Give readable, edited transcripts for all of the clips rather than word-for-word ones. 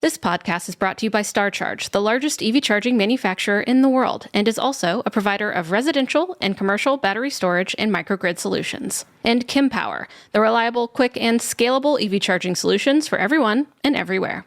This podcast is brought to you by StarCharge, the largest EV charging manufacturer in the world, and is also a provider of residential and commercial battery storage and microgrid solutions. And Kempower, the reliable, quick, and scalable EV charging solutions for everyone and everywhere.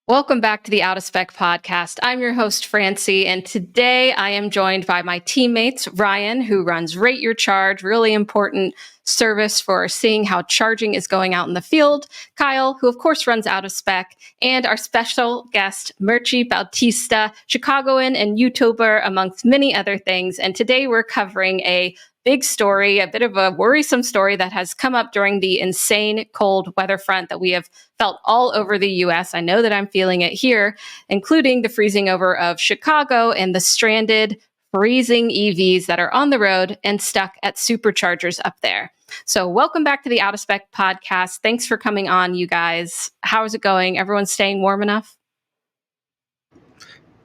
Welcome back to the Out of Spec podcast. I'm your host, Francie, and today I am joined by my teammates, Ryan, who runs Rate Your Charge, really important service for seeing how charging is going out in the field, Kyle, who of course runs Out of Spec, and our special guest, Murchi Bautista, Chicagoan and YouTuber, amongst many other things. And today we're covering a big story, a bit of a worrisome story that has come up during the insane cold weather front that we have felt all over the U.S. I know that I'm feeling it here, including the freezing over of Chicago and the stranded, freezing EVs that are on the road and stuck at superchargers up there. So welcome back to the Out of Spec podcast. Thanks for coming on, you guys. How's it going? Everyone staying warm enough?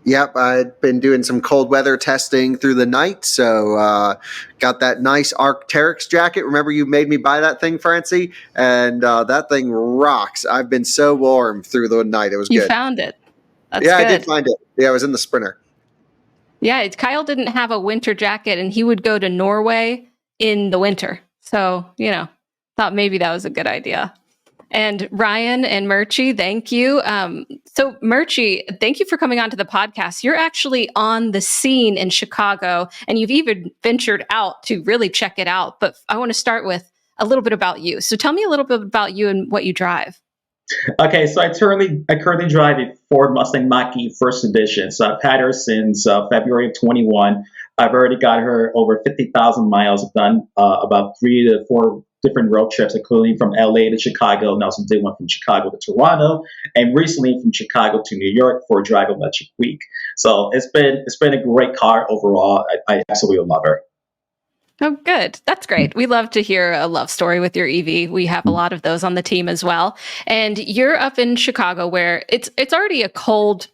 Yep, I'd been doing some cold weather testing through the night, so got that nice Arc'teryx jacket. Remember you made me buy that thing, Francie? And that thing rocks. I've been so warm through the night. It was good. You found it. That's good. I did find it. Yeah, I was in the Sprinter. Yeah, Kyle didn't have a winter jacket, and he would go to Norway in the winter. So, thought maybe that was a good idea. And Ryan and Murchi, thank you. So Murchi, thank you for coming on to the podcast. You're actually on the scene in Chicago, and you've even ventured out to really check it out. But I want to start with a little bit about you. So tell me a little bit about you and what you drive. Okay, so I currently drive a Ford Mustang Mach-E First Edition. So I've had her since February of 21. I've already got her over 50,000 miles. I've done about 3 to 4 different road trips, including from LA to Chicago, and also did one from Chicago to Toronto, and recently from Chicago to New York for a Drive Electric Week. So it's been a great car overall. I absolutely love her. Oh, good. That's great. We love to hear a love story with your EV. We have a lot of those on the team as well. And you're up in Chicago where it's already a cold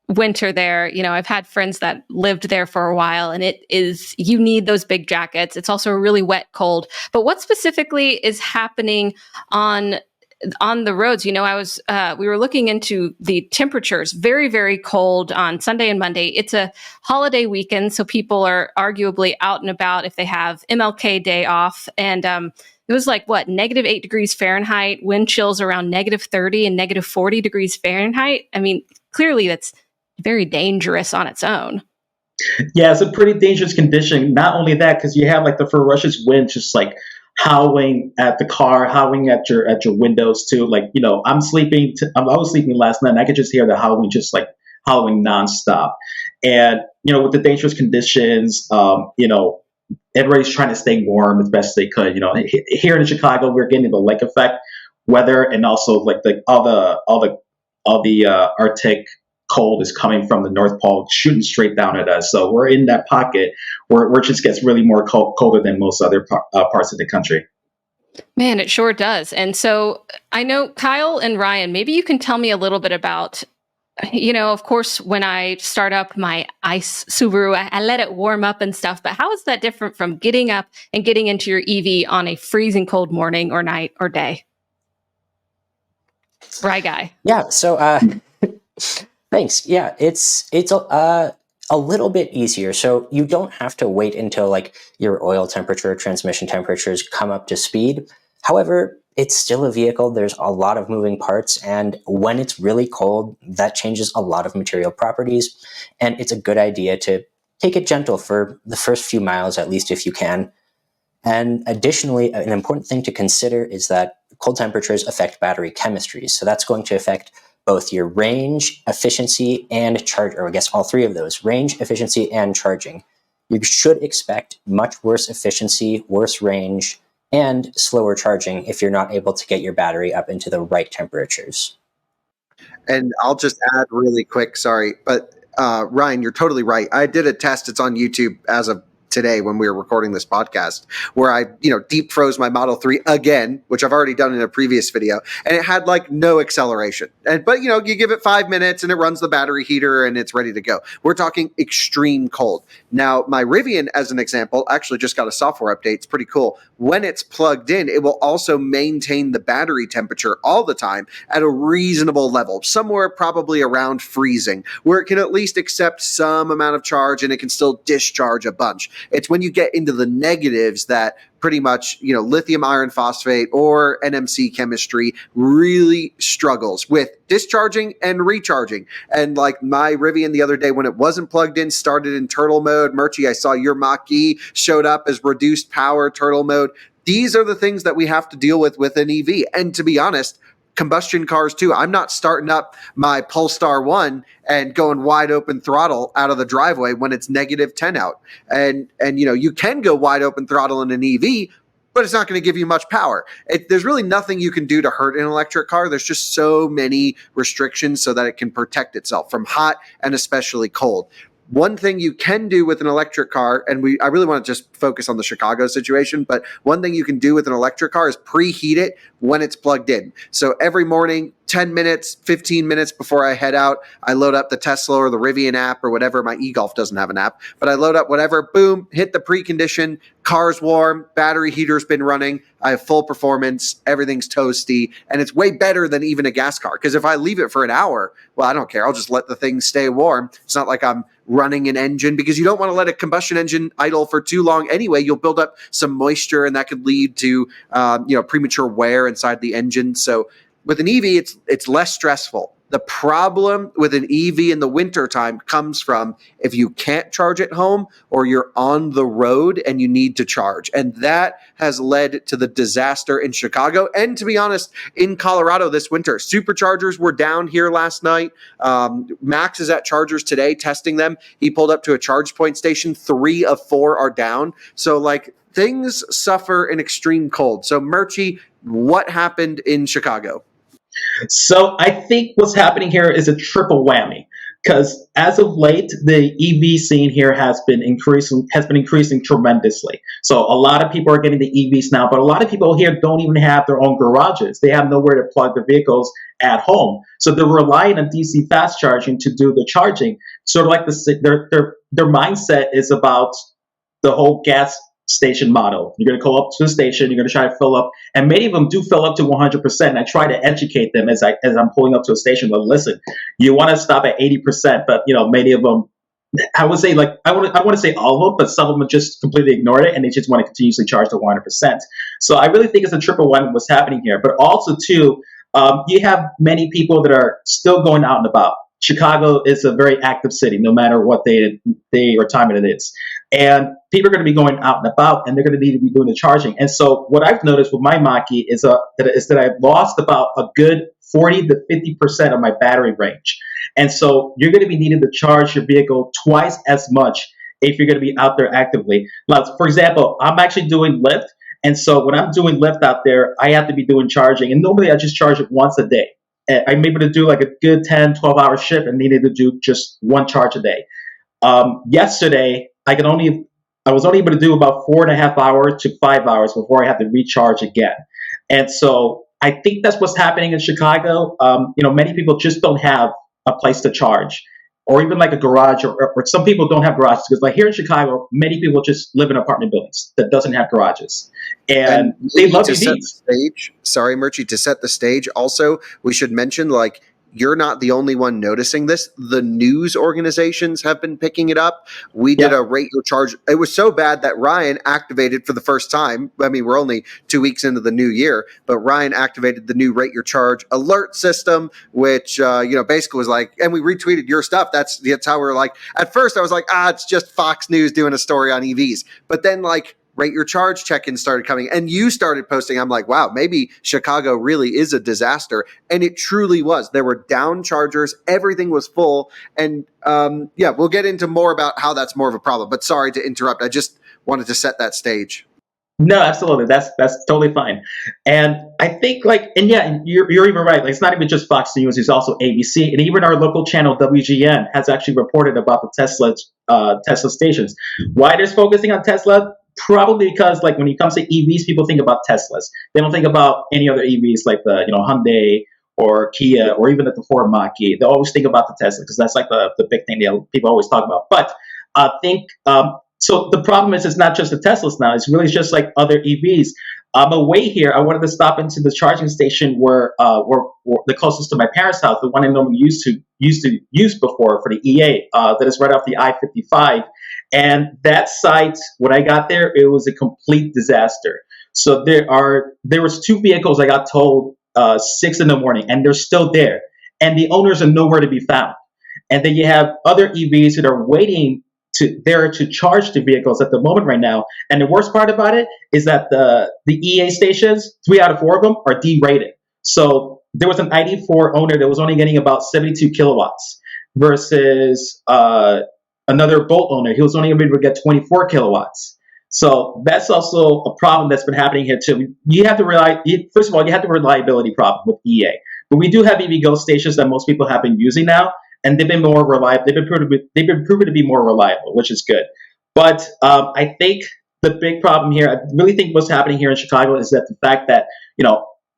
winter there. I've had friends that lived there for a while, and you need those big jackets. It's also a really wet cold. But what specifically is happening on the roads? We were looking into the temperatures, very, very cold on Sunday and Monday. It's a holiday weekend, so people are arguably out and about if they have MLK Day off. And it was like, -8 degrees Fahrenheit, wind chills around -30 and -40 degrees Fahrenheit. I mean, clearly that's very dangerous on its own. Yeah, it's a pretty dangerous condition. Not only that, because you have like the ferocious wind just like howling at the car, howling at your windows too. Like, I was sleeping last night, and I could just hear the howling, just like howling nonstop. And with the dangerous conditions, everybody's trying to stay warm as best they could. Here in Chicago, we're getting the lake effect weather, and also like all the Arctic cold is coming from the North Pole, shooting straight down at us. So we're in that pocket where it just gets really more colder than most other parts of the country. Man, it sure does. And so I know Kyle and Ryan, maybe you can tell me a little bit about, of course, when I start up my ICE Subaru, I let it warm up and stuff. But how is that different from getting up and getting into your EV on a freezing cold morning or night or day? Rye guy. Yeah. So, thanks. Yeah, it's a little bit easier. So you don't have to wait until like your oil temperature, transmission temperatures come up to speed. However, it's still a vehicle. There's a lot of moving parts. And when it's really cold, that changes a lot of material properties. And it's a good idea to take it gentle for the first few miles, at least if you can. And additionally, an important thing to consider is that cold temperatures affect battery chemistry. So that's going to affect both your range, efficiency, and charge, or I guess all three of those, range, efficiency, and charging. You should expect much worse efficiency, worse range, and slower charging if you're not able to get your battery up into the right temperatures. And I'll just add really quick, sorry, but Ryan, you're totally right. I did a test. It's on YouTube as of today when we were recording this podcast, where I, deep froze my Model 3 again, which I've already done in a previous video, and it had like no acceleration. But you give it 5 minutes and it runs the battery heater and it's ready to go. We're talking extreme cold. Now, my Rivian, as an example, actually just got a software update. It's pretty cool. When it's plugged in, it will also maintain the battery temperature all the time at a reasonable level, somewhere probably around freezing, where it can at least accept some amount of charge and it can still discharge a bunch. It's when you get into the negatives that pretty much, lithium iron phosphate or NMC chemistry really struggles with discharging and recharging. And like my Rivian the other day, when it wasn't plugged in, started in turtle mode. Murchie, I saw your Mach-E showed up as reduced power turtle mode. These are the things that we have to deal with an EV. And to be honest, combustion cars too. I'm not starting up my Polestar 1 and going wide open throttle out of the driveway when it's -10 out. And you can go wide open throttle in an EV, but it's not going to give you much power. There's really nothing you can do to hurt an electric car. There's just so many restrictions so that it can protect itself from hot and especially cold. One thing you can do with an electric car, and I really want to just focus on the Chicago situation, but one thing you can do with an electric car is preheat it when it's plugged in. So every morning, 10 minutes, 15 minutes before I head out, I load up the Tesla or the Rivian app or whatever. My e-Golf doesn't have an app, but I load up whatever, boom, hit the precondition, car's warm, battery heater's been running, I have full performance, everything's toasty, and it's way better than even a gas car. Because if I leave it for an hour, well, I don't care. I'll just let the thing stay warm. It's not like I'm running an engine, because you don't want to let a combustion engine idle for too long anyway. You'll build up some moisture and that could lead to premature wear inside the engine. So with an EV, it's less stressful. The problem with an EV in the wintertime comes from if you can't charge at home or you're on the road and you need to charge. And that has led to the disaster in Chicago. And to be honest, in Colorado this winter, superchargers were down here last night. Max is at Chargers today testing them. He pulled up to a charge point station. 3 of 4 are down. So things suffer in extreme cold. So Murchie, what happened in Chicago? So I think what's happening here is a triple whammy, because as of late, the EV scene here has been increasing tremendously. So a lot of people are getting the EVs now, but a lot of people here don't even have their own garages. They have nowhere to plug the vehicles at home. So they're relying on DC fast charging to do the charging. Sort of like their mindset is about the whole gas station model. You're going to go up to the station, you're going to try to fill up, and many of them do fill up to 100%. And I try to educate them as I'm pulling up to a station. But listen, you want to stop at 80%, but many of them, I would say, I want to say all of them, but some of them just completely ignored it and they just want to continuously charge to 100%. So I really think it's a triple one what's happening here. But also too, you have many people that are still going out and about. Chicago is a very active city, no matter what day or time it is. And people are going to be going out and about, and they're going to need to be doing the charging. And so what I've noticed with my Mach-E is that I've lost about a good 40 to 50% of my battery range. And so you're going to be needing to charge your vehicle twice as much if you're going to be out there actively. Now, for example, I'm actually doing Lyft. And so when I'm doing Lyft out there, I have to be doing charging. And normally I just charge it once a day. I'm able to do like a good 10, 12-hour shift and needed to do just one charge a day. Yesterday, I was only able to do about 4.5 hours to 5 hours before I had to recharge again. And so I think that's what's happening in Chicago. Many people just don't have a place to charge, or even like a garage, or some people don't have garages, because here in Chicago, many people just live in apartment buildings that doesn't have garages, and they love to set EVs. the stage. Sorry, Murchie, to set the stage. Also, we should mention you're not the only one noticing this. The news organizations have been picking it up. We did a rate your charge. It was so bad that Ryan activated for the first time. I mean, we're only 2 weeks into the new year, but Ryan activated the new rate your charge alert system, which, basically was and we retweeted your stuff. That's how we're at first I was it's just Fox News doing a story on EVs. But then rate your charge check-ins started coming, and you started posting. I'm like, wow, maybe Chicago really is a disaster. And it truly was. There were down chargers. Everything was full. And we'll get into more about how that's more of a problem. But sorry to interrupt. I just wanted to set that stage. No, absolutely. That's totally fine. And I think and yeah, you're even right. Like it's not even just Fox News, it's also ABC. And even our local channel WGN has actually reported about the Tesla stations. Why they're focusing on Tesla? Probably because like when it comes to EVs, people think about Teslas. They don't think about any other EVs like the Hyundai or Kia or even the Ford Mach-E. They always think about the Tesla because that's like the big thing people always talk about. But I think so the problem is it's not just the Teslas now. It's really just like other EVs. On the way here, I wanted to stop into the charging station where the closest to my parents' house, the one I normally used to use before for the EA, that is right off the I-55. And that site, when I got there, it was a complete disaster. So there was two vehicles I got told 6 in the morning, and they're still there, and the owners are nowhere to be found. And then you have other EVs that are waiting to charge the vehicles at the moment right now. And the worst part about it is that the EA stations, 3 out of 4 of them are derated. So there was an ID4 owner that was only getting about 72 kilowatts versus another Bolt owner. He was only able to get 24 kilowatts. So that's also a problem that's been happening here too. You have to first of all, you have the reliability problem with EA. But we do have EV Go stations that most people have been using now, and they've been more reliable. They've been proven to be more reliable, which is good. But I think the big problem here, I really think what's happening here in Chicago is that the fact that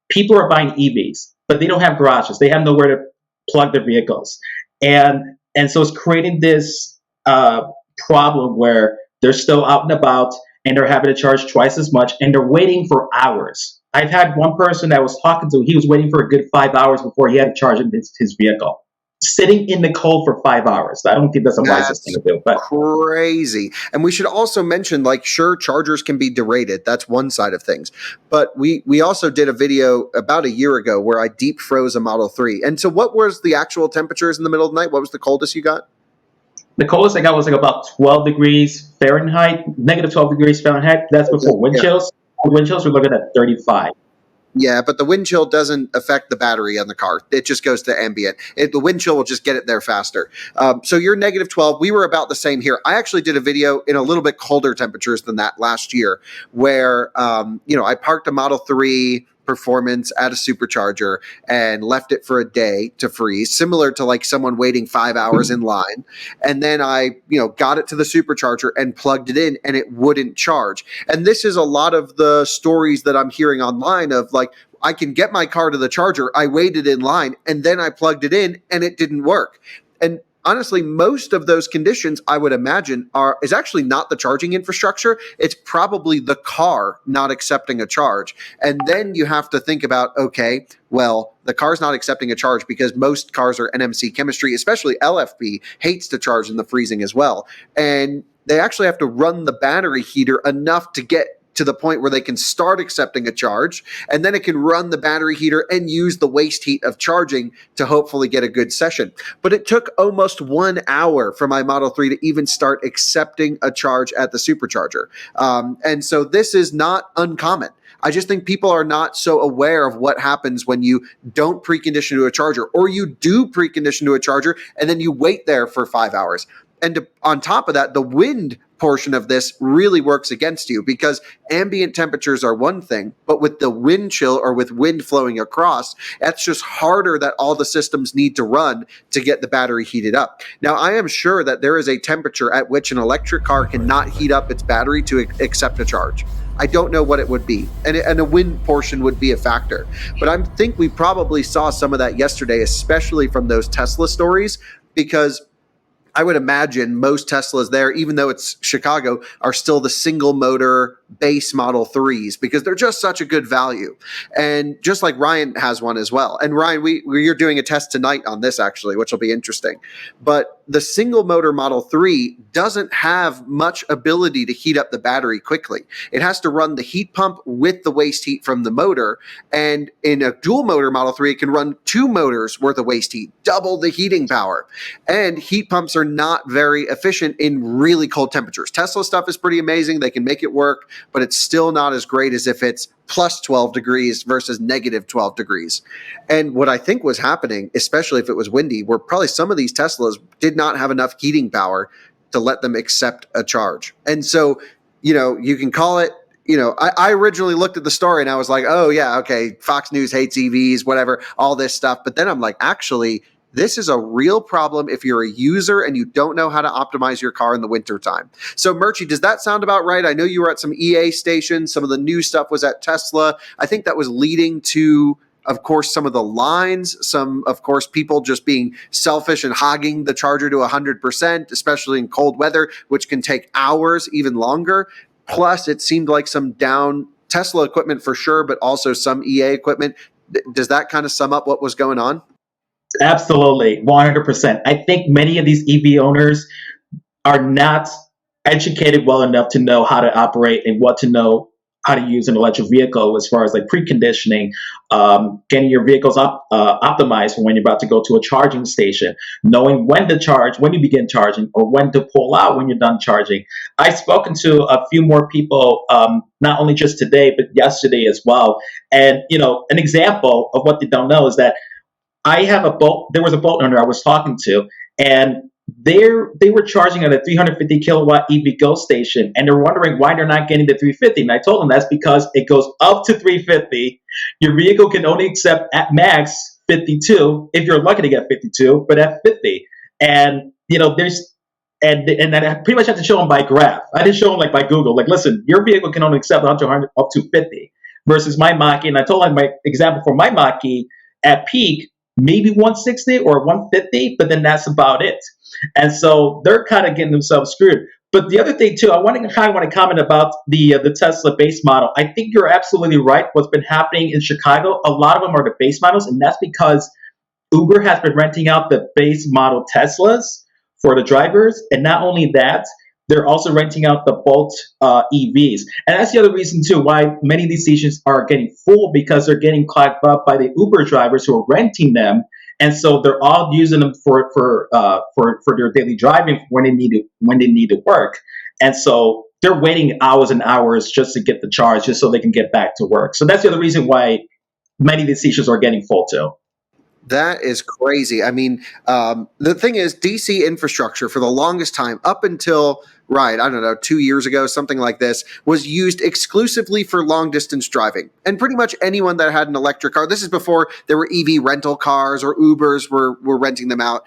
people are buying EVs, but they don't have garages. They have nowhere to plug their vehicles, and so it's creating this problem where they're still out and about and they're having to charge twice as much and they're waiting for hours. I've had one person that I was talking to, he was waiting for a good 5 hours before he had to charge his vehicle. Sitting in the cold for 5 hours. I don't think that's the wisest thing to do. But crazy. And we should also mention, like, sure, chargers can be derated. That's one side of things. But we also did a video about a year ago where I deep froze a Model 3. And so what was the actual temperatures in the middle of the night? What was the coldest you got? The coldest I got was like about 12 degrees Fahrenheit, negative 12 degrees Fahrenheit. That's before wind chills. Wind chills, we're looking at 35. Yeah, but the wind chill doesn't affect the battery on the car. It just goes to ambient. The wind chill will just get it there faster. So you're negative 12. We were about the same here. I actually did a video in a little bit colder temperatures than that last year where, I parked a Model 3 Performance at a supercharger and left it for a day to freeze, similar to like someone waiting 5 hours in line. And then I, got it to the supercharger and plugged it in and it wouldn't charge. And this is a lot of the stories that I'm hearing online of like, I can get my car to the charger. I waited in line and then I plugged it in and it didn't work. And honestly, most of those conditions, I would imagine, is actually not the charging infrastructure. It's probably the car not accepting a charge. And then you have to think about, okay, well, the car's not accepting a charge because most cars are NMC chemistry, especially LFP, hates to charge in the freezing as well. And they actually have to run the battery heater enough to get to the point where they can start accepting a charge, and then it can run the battery heater and use the waste heat of charging to hopefully get a good session. But it took almost 1 hour for my Model 3 to even start accepting a charge at the supercharger. And so this is not uncommon. I just think people are not so aware of what happens when you don't precondition to a charger, or you do precondition to a charger and then you wait there for 5 hours. And on top of that, the wind portion of this really works against you because ambient temperatures are one thing, but with the wind chill or with wind flowing across, that's just harder that all the systems need to run to get the battery heated up. Now, I am sure that there is a temperature at which an electric car cannot heat up its battery to accept a charge. I don't know what it would be, and a wind portion would be a factor. But I think we probably saw some of that yesterday, especially from those Tesla stories, because I would imagine most Teslas there, even though it's Chicago, are still the single motor base Model 3s because they're just such a good value. And just like Ryan has one as well. And Ryan, we're doing a test tonight on this actually, which will be interesting. But the single motor Model 3 doesn't have much ability to heat up the battery quickly. It has to run the heat pump with the waste heat from the motor. And in a dual motor Model 3, it can run 2 motors worth of waste heat, double the heating power. And heat pumps are not very efficient in really cold temperatures. Tesla stuff is pretty amazing. They can make it work, but it's still not as great as if it's plus 12 degrees versus negative 12 degrees. And what I think was happening, especially if it was windy, were probably some of these Teslas did not have enough heating power to let them accept a charge. And so, you can call it I originally looked at the story and I was like, oh yeah, okay, Fox News hates EVs, whatever, all this stuff. But then I'm like, actually, this is a real problem if you're a user and you don't know how to optimize your car in the wintertime. So Murchie, does that sound about right? I know you were at some EA stations. Some of the new stuff was at Tesla. I think that was leading to, of course, some of the lines, some, of course, people just being selfish and hogging the charger to 100%, especially in cold weather, which can take hours, even longer. Plus, it seemed like some down Tesla equipment for sure, but also some EA equipment. Does that kind of sum up what was going on? Absolutely, 100%. I think many of these EV owners are not educated well enough to know how to operate and what to know how to use an electric vehicle as far as like preconditioning, getting your vehicles optimized for when you're about to go to a charging station, knowing when to charge, when you begin charging, or when to pull out when you're done charging. I've spoken to a few more people, not only just today, but yesterday as well. And, an example of what they don't know is that there was a boat owner I was talking to, and they were charging at a 350 kilowatt EV Go station, and they're wondering why they're not getting the 350. And I told them that's because it goes up to 350. Your vehicle can only accept at max 52 if you're lucky to get 52, but at 50. And and I pretty much had to show them by graph. I didn't show them like by Google. Like, listen, your vehicle can only accept up to 50 versus my Mach-E. And I told them my example for my Mach-E at peak, maybe 160 or 150, but then that's about it. And so they're kind of getting themselves screwed. But the other thing too, I want to comment about the Tesla base model. I think you're absolutely right. What's been happening in Chicago, a lot of them are the base models, and that's because Uber has been renting out the base model Teslas for the drivers, and not only that, they're also renting out the Bolt EVs. And that's the other reason, too, why many of these stations are getting full, because they're getting clogged up by the Uber drivers who are renting them. And so they're all using them for their daily driving when they need to work. And so they're waiting hours and hours just to get the charge, just so they can get back to work. So that's the other reason why many of these stations are getting full, too. That is crazy. I mean, the thing is, DC infrastructure for the longest time, up until, I don't know, 2 years ago, something like this, was used exclusively for long distance driving. And pretty much anyone that had an electric car, this is before there were EV rental cars or Ubers were renting them out.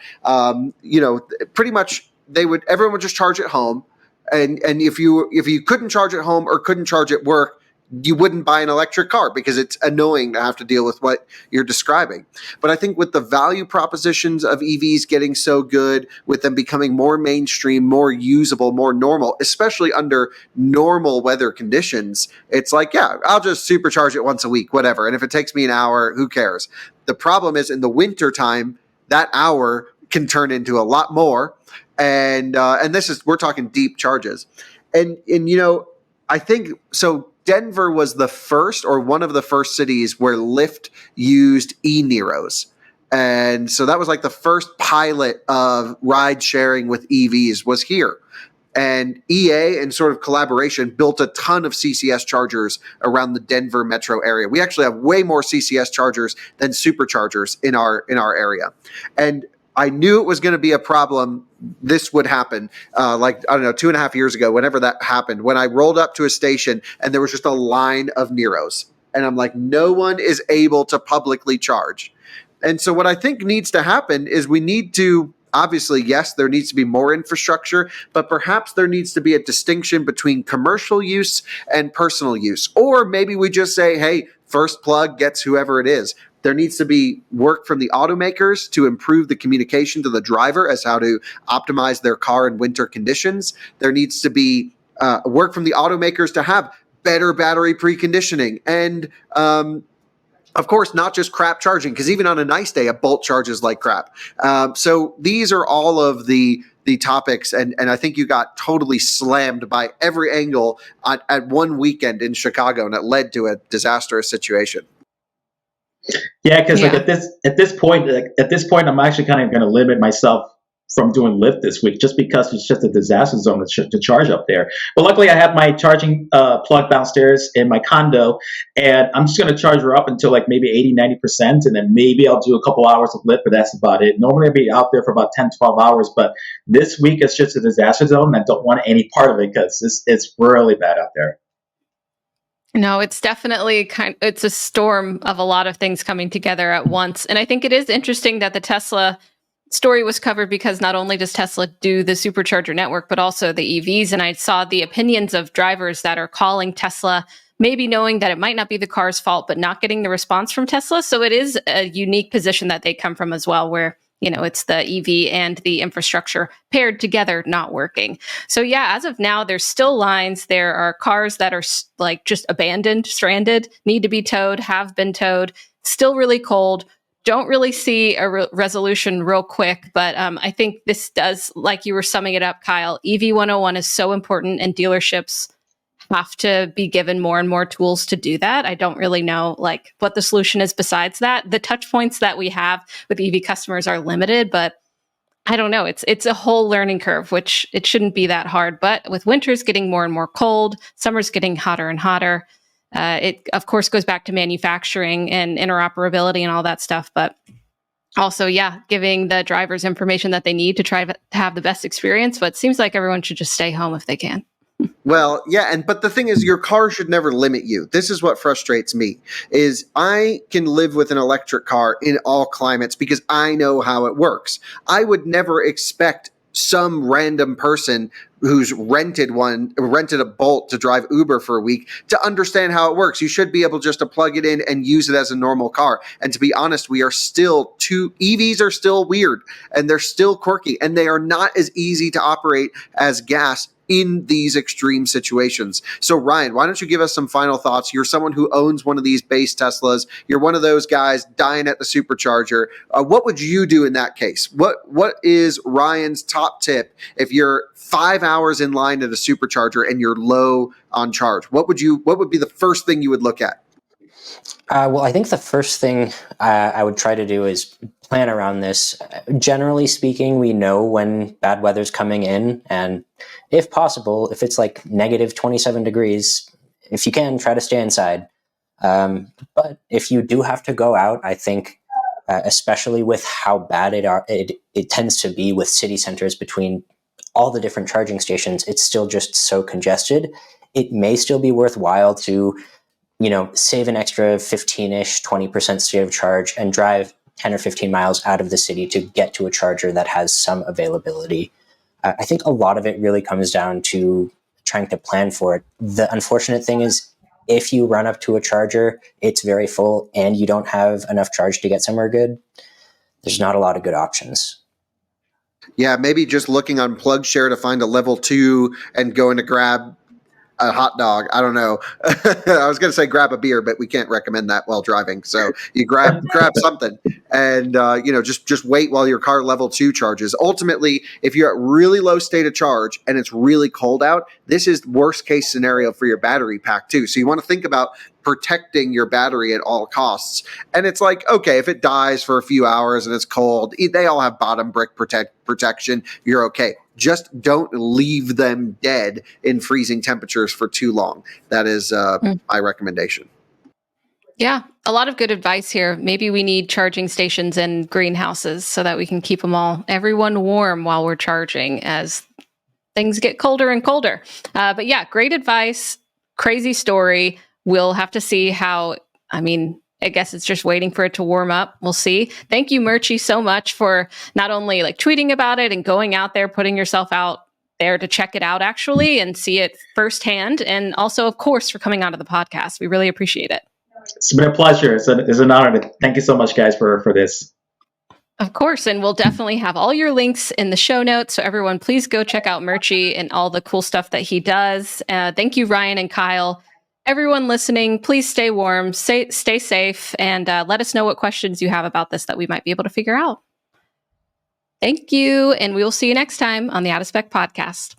Pretty much everyone would just charge at home. And if you couldn't charge at home or couldn't charge at work, you wouldn't buy an electric car because it's annoying to have to deal with what you're describing. But I think with the value propositions of EVs getting so good, with them becoming more mainstream, more usable, more normal, especially under normal weather conditions, it's like, yeah, I'll just supercharge it once a week, whatever. And if it takes me an hour, who cares? The problem is in the wintertime, that hour can turn into a lot more. And we're talking deep charges. And I think so. Denver was the first or one of the first cities where Lyft used e-Niros. And so that was like the first pilot of ride sharing with EVs was here. And EA, in sort of collaboration, built a ton of CCS chargers around the Denver metro area. We actually have way more CCS chargers than superchargers in our area. And I knew it was going to be a problem. This would happen, 2.5 years ago, whenever that happened, when I rolled up to a station and there was just a line of Niros. And I'm like, no one is able to publicly charge. And so what I think needs to happen is we need to, obviously, yes, there needs to be more infrastructure, but perhaps there needs to be a distinction between commercial use and personal use. Or maybe we just say, hey, first plug gets whoever it is. There needs to be work from the automakers to improve the communication to the driver as how to optimize their car in winter conditions. There needs to be work from the automakers to have better battery preconditioning. And of course, not just crap charging, because even on a nice day, a Bolt charges like crap. So these are all of the topics, and I think you got totally slammed by every angle at one weekend in Chicago, and it led to a disastrous situation. Yeah, because at this point, I'm actually kind of going to limit myself from doing Lyft this week, just because it's just a disaster zone to charge up there. But luckily, I have my charging plug downstairs in my condo, and I'm just going to charge her up until like maybe 80-90%, and then maybe I'll do a couple hours of Lyft, but that's about it. Normally, I'll be out there for about 10-12 hours, but this week it's just a disaster zone, and I don't want any part of it because it's really bad out there. No, it's definitely it's a storm of a lot of things coming together at once. And I think it is interesting that the Tesla story was covered because not only does Tesla do the supercharger network, but also the EVs. And I saw the opinions of drivers that are calling Tesla, maybe knowing that it might not be the car's fault, but not getting the response from Tesla. So it is a unique position that they come from as well, where, you know, it's the EV and the infrastructure paired together not working. So yeah, as of now, there's still lines. There are cars that are like just abandoned, stranded, need to be towed, have been towed, still really cold. Don't really see a resolution real quick, but I think this does, like you were summing it up, Kyle, EV 101 is so important, and dealerships have to be given more and more tools to do that. I don't really know like what the solution is besides that. The touch points that we have with EV customers are limited, but I don't know. It's a whole learning curve, which it shouldn't be that hard. But with winters getting more and more cold, summers getting hotter and hotter, it of course goes back to manufacturing and interoperability and all that stuff. But also, yeah, giving the drivers information that they need to try to have the best experience. But it seems like everyone should just stay home if they can. Well, yeah, but the thing is, your car should never limit you. This is what frustrates me: is I can live with an electric car in all climates because I know how it works. I would never expect some random person who's rented a Bolt to drive Uber for a week to understand how it works. You should be able just to plug it in and use it as a normal car. And to be honest, EVs are still weird, and they're still quirky, and they are not as easy to operate as gas in these extreme situations. So Ryan, why don't you give us some final thoughts? You're someone who owns one of these base Teslas. You're one of those guys dying at the supercharger. What would you do in that case? What is Ryan's top tip if you're 5 hours in line at a supercharger and you're low on charge? What would be the first thing you would look at? Well, I think the first thing I would try to do is plan around this. Generally speaking, we know when bad weather's coming in, and if possible, if it's like negative 27 degrees, if you can, try to stay inside. But if you do have to go out, I think, especially with how bad it tends to be with city centers between all the different charging stations, it's still just so congested. It may still be worthwhile to save an extra 15-ish, 20% state of charge and drive 10 or 15 miles out of the city to get to a charger that has some availability. I think a lot of it really comes down to trying to plan for it. The unfortunate thing is, if you run up to a charger, it's very full, and you don't have enough charge to get somewhere good, there's not a lot of good options. Yeah, maybe just looking on PlugShare to find a level 2 and going to grab a hot dog. I don't know. I was going to say grab a beer, but we can't recommend that while driving. So you grab something, and just wait while your car level 2 charges. Ultimately, if you're at really low state of charge and it's really cold out, this is worst case scenario for your battery pack too. So you want to think about protecting your battery at all costs. And it's like, okay, if it dies for a few hours and it's cold, they all have bottom brick protection. You're okay. Just don't leave them dead in freezing temperatures for too long. That is my recommendation. Yeah, a lot of good advice here. Maybe we need charging stations and greenhouses so that we can keep everyone warm while we're charging as things get colder and colder. But yeah, great advice. Crazy story. We'll have to see how, I guess it's just waiting for it to warm up. We'll see. Thank you, Murchie, so much for not only like tweeting about it and going out there, putting yourself out there to check it out actually and see it firsthand. And also, of course, for coming onto the podcast. We really appreciate it. It's been a pleasure. It's an honor. Thank you so much, guys, for this. Of course. And we'll definitely have all your links in the show notes. So everyone, please go check out Murchie and all the cool stuff that he does. Thank you, Ryan and Kyle. Everyone listening, please stay warm, stay safe, and let us know what questions you have about this that we might be able to figure out. Thank you, and we will see you next time on the Out of Spec podcast.